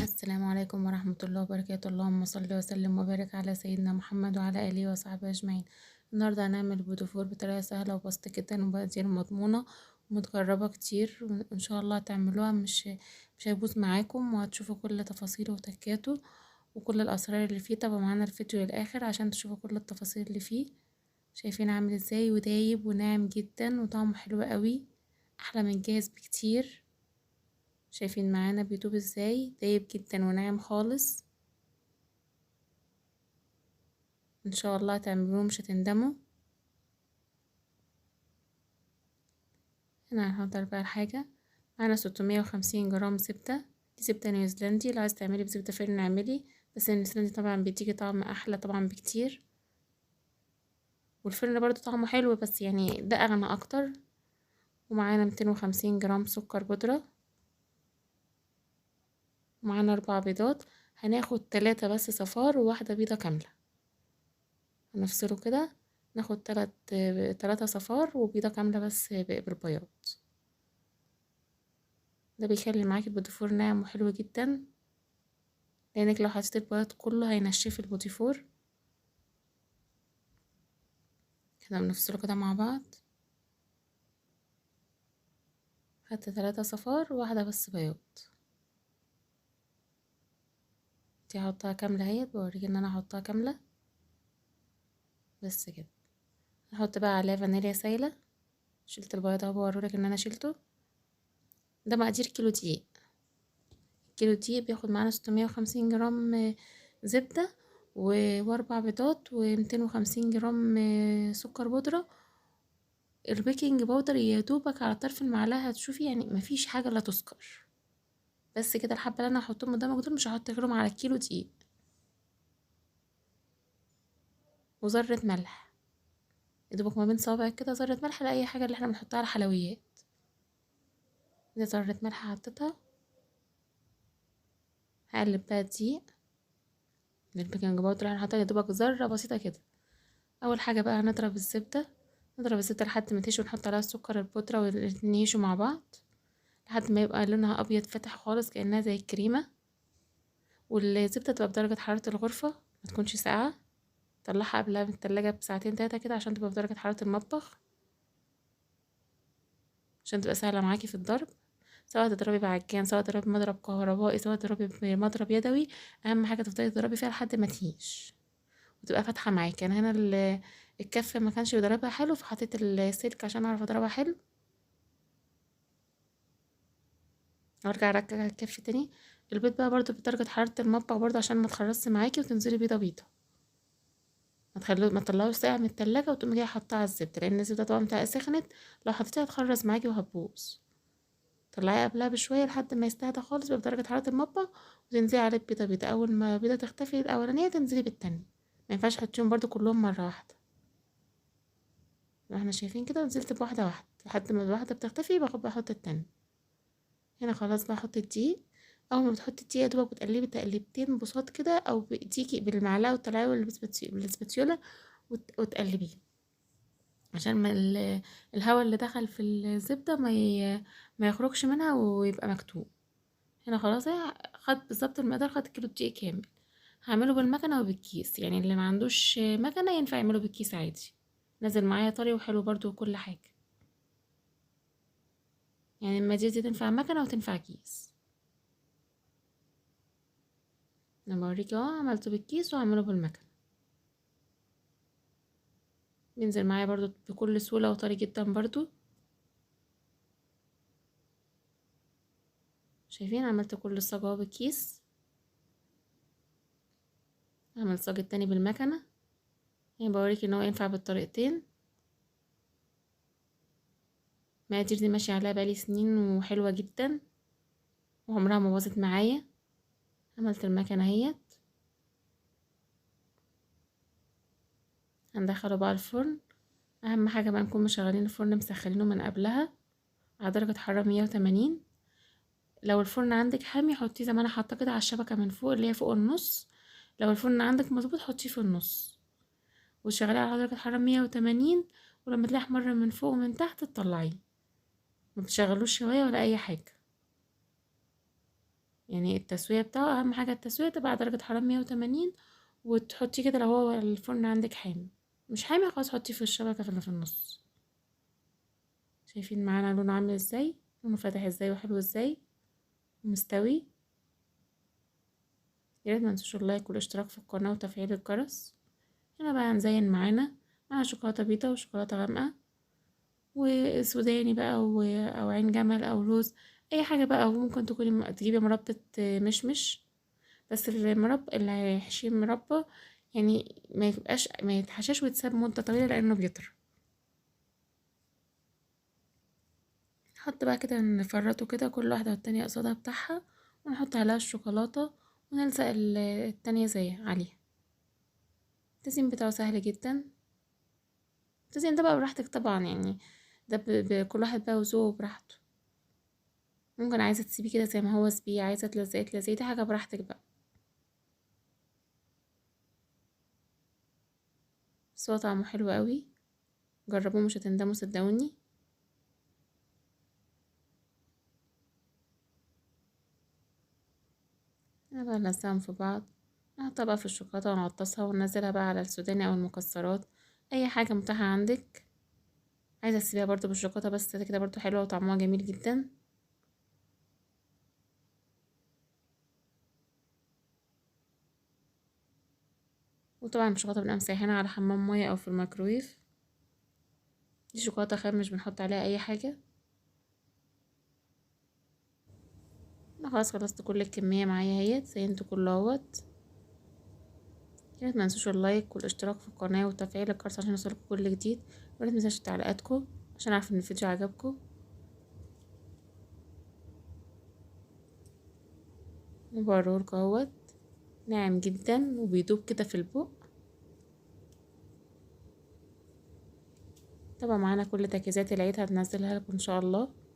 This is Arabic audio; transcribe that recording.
السلام عليكم ورحمة الله وبركاته. اللهم صل وسلم وبارك على سيدنا محمد وعلى آله وصحبه أجمعين. النهاردة هنعمل بودفور بطريقة سهلة وبسيطة جدا وبقدر مضمونة ومتجربة كتير، وإن شاء الله تعملوها مش هيبوظ معاكم، وهتشوفوا كل تفاصيله وتكاته وكل الأسرار اللي فيه. طبعا معانا الفيديو للآخر عشان تشوفوا كل التفاصيل اللي فيه. شايفين عامل ازاي ودايب وناعم جدا وطعمه حلو قوي، أحلى من الجاهز بكتير. شايفين معانا بيدوب ازاي، دايب جدا وناعم خالص. ان شاء الله تعملوه مش هتندموا. هنا هنحضر بقى الحاجة. معانا 650 جرام زبدة، دي زبدة نيوزيلندي. لو عايز تعملي بزبدة فرن اعملي، بس النيوزيلندي طبعا بيديكي طعم احلى طبعا بكتير، والفرن برضو طعمه حلو بس يعني ده اغنى اكتر. ومعانا 250 جرام سكر بودرة، ومعانا 4 بيضات. هناخد 3 بس صفار وواحدة بيضة كاملة، هنفصله كده. ناخد 3 صفار وبيضة كاملة بس بالبياض. ده بيخلي معاكي البوديفور ناعم وحلو جدا، لانك لو حطيت البياض كله هينشف البوديفور. كده بنفصله كده مع بعض. خدت 3 صفار وواحدة بس بياض. دي هحطها كاملة اهيت، بوريك ان انا هحطها كاملة بس كده. هحط بقى عليها فانيليا سايلة. شلت البياض اهو، بوريلك ان انا شلته. ده مقدير كيلو دقيق. كيلو دقيق بياخد معانا 650 جرام زبدة واربع بيضات و250 جرام سكر بودرة. البيكنج باودر يا دوبك على طرف المعلقة، هتشوفي يعني مفيش حاجة لا تذكر. بس كده الحبة اللي انا هحطهم قدامك دول مش هحط غيرهم على الكيلو دقيق. وذرة ملح يا دوبك ما بين صوابعك كده، ذرة ملح لأي حاجة اللي احنا بنحطها على الحلويات. دي ذرة ملح حطيتها. هقلب بقى الدقيق البيكنج باودر اللي هنحطها يا دوبك ذرة بسيطة كده. اول حاجة بقى هنضرب الزبدة. نضرب الزبدة لحد ما تيجي، ونحط عليها السكر البودرة والاتنين يشوا مع بعض لحد ما يبقى لونها ابيض فاتح خالص كأنها زي الكريمة. والزبدة تبقى بدرجة حرارة الغرفة، ما تكونش ساقعة. طلعها قبلها من التلاجة بساعتين 3 كده عشان تبقى بدرجة حرارة المطبخ، عشان تبقى سهلة معاكي في الضرب. سواء تضربي بعجان، سواء تضربي بمضرب كهربائي، سواء تضربي بمضرب يدوي. اهم حاجة تفضلي تضربي فيها لحد ما تهيش وتبقى فاتحة معاكي. انا هنا الكف ما كانش بيضربها حلو، فحطيت السلك عشان اعرف اضربها حلو. وارجع ارجع الكف تاني. البيض بقى برضو بدرجة حرارة المطبخ برضو عشان ما تخرصش معاكي، وتنزلي بيضة بيضة. ما تطلعوش ساقع من التلاجة وتقومي جايه حطها على الزبدة، لان الزبدة طبعا بتاعها سخنت. لو حطيتيها هتخرز معاكي وهتبوظ. طلعيه قبلها بشوية لحد ما يستهدى خالص بدرجة حرارة المطبخ، وتنزلي عليه بيضة بيضة. اول ما البيضة تختفي الاولانية تنزلي بالتانية. ما ينفعش تحطيهم برضو كلهم مرة واحدة. احنا شايفين كده، نزلت بواحدة واحدة لحد ما الواحدة بتختفي باخد بحط التانية. هنا خلاص بقى احط الدقيق. اول ما بتحطي الدقيق يا دوبك بتقلبي تقليبتين بساط كده، او بايديكي بالمعلقة وتطلعيه بالسباتيولا وتقلبيه، عشان ما الهواء اللي دخل في الزبدة ما يخرجش منها ويبقى مكتوم. هنا خلاص خد بالظبط المقدار، خد كيلو دقيق كامل. هعمله بالمكنة وبالكيس، يعني اللي ما عندوش مكنة ينفع يعمله بالكيس عادي. نزل معايا طري وحلو برضو وكل حاجة. يعني المقادير دي تنفع مكنة وتنفع كيس. انا بوريكي اهو، عملته بالكيس وهعمله بالمكنة. بينزل معايا برضو بكل سهولة وطري جدا برضو. شايفين عملت كل الصاج اهو بالكيس. هعمل الصاج التاني بالمكنة. يعني بوريكي ان هو ينفع بالطريقتين. المقادير دي ماشية عليها بقالي سنين وحلوة جدا وعمرها ما باظت معايا. عملت المكنة اهيت. هندخله بقى الفرن. اهم حاجة بقى نكون مشغلين الفرن مسخنينه من قبلها على درجة حرارة 180. لو الفرن عندك حامي حطيه زي ما انا حاطاه كده على الشبكة من فوق اللي هي فوق النص. لو الفرن عندك مظبوط حطيه في النص، وشغليه على درجة حرارة 180. ولما تلاقيه احمر من فوق ومن تحت تطلعيه، ما بتشغلوش شوايه ولا اي حاجه. يعني التسويه بتاعه اهم حاجه، التسويه تبقى على درجه حراره 180، وتحطيه كده لو هو الفرن عندك حامي. مش حامي خلاص حطيه في الشبكه اللي في النص. شايفين معانا لونه عامل ازاي؟ لونه فاتح ازاي وحلو ازاي ومستوي. ياريت منسوش اللايك والاشتراك في القناه وتفعيل الجرس. هنا بقى هنزين معانا شوكولاته بيضه وشوكولاته غامقه وسوداني بقى او عين جمل او لوز، اي حاجه بقى. او ممكن تجيبي مربى مشمش، بس المربى اللي هيحشيه مربى يعني ما يتحشاش ويتساب مده طويله لانه بيطرى. نحط بقى كده نفرطه كده كل واحده والتانية قصادها بتاعها، ونحط عليها الشوكولاته ونلزق التانية زي عليها. التزيين بتاعه سهل جدا. التزيين ده بقى براحتك طبعا يعني، ده كل واحد بقى وذوقه براحته. ممكن عايزة تسيبيه كده زي ما هو سيبيه، عايزة تلزقيه دي حاجة براحتك بقى. بس هو طعمه حلو قوي، جربوه مش هتندموا صدقوني. انا بقى نلزقهم في بعض، نحطها بقى في الشوكولاتة ونغطسها وننزلها بقى على السوداني او المكسرات، اي حاجة متاحة عندك. عايزة تسيبيها برضو بالشوكولاتة بس كده برضو حلوة وطعمها جميل جدا. وطبعا الشوكولاتة بنبقى مسيحينها على حمام مية او في الميكرويف. دي شوكولاتة خام مش بنحط عليها اي حاجة. انا خلاص خلصت كل الكمية معايا اهيت، زينته كله اهوت. ياريت منسوش اللايك والاشتراك في القناة وتفعيل الجرس عشان يوصلكوا كل جديد. ومتنساش متنساش تعليقاتكم عشان اعرف ان الفيديو عجبكم. وبوريهولكوا اهوت، ناعم جدا وبيدوب كده في البق. طبعا معانا كل تجهيزات العيد هنزلها لكم ان شاء الله.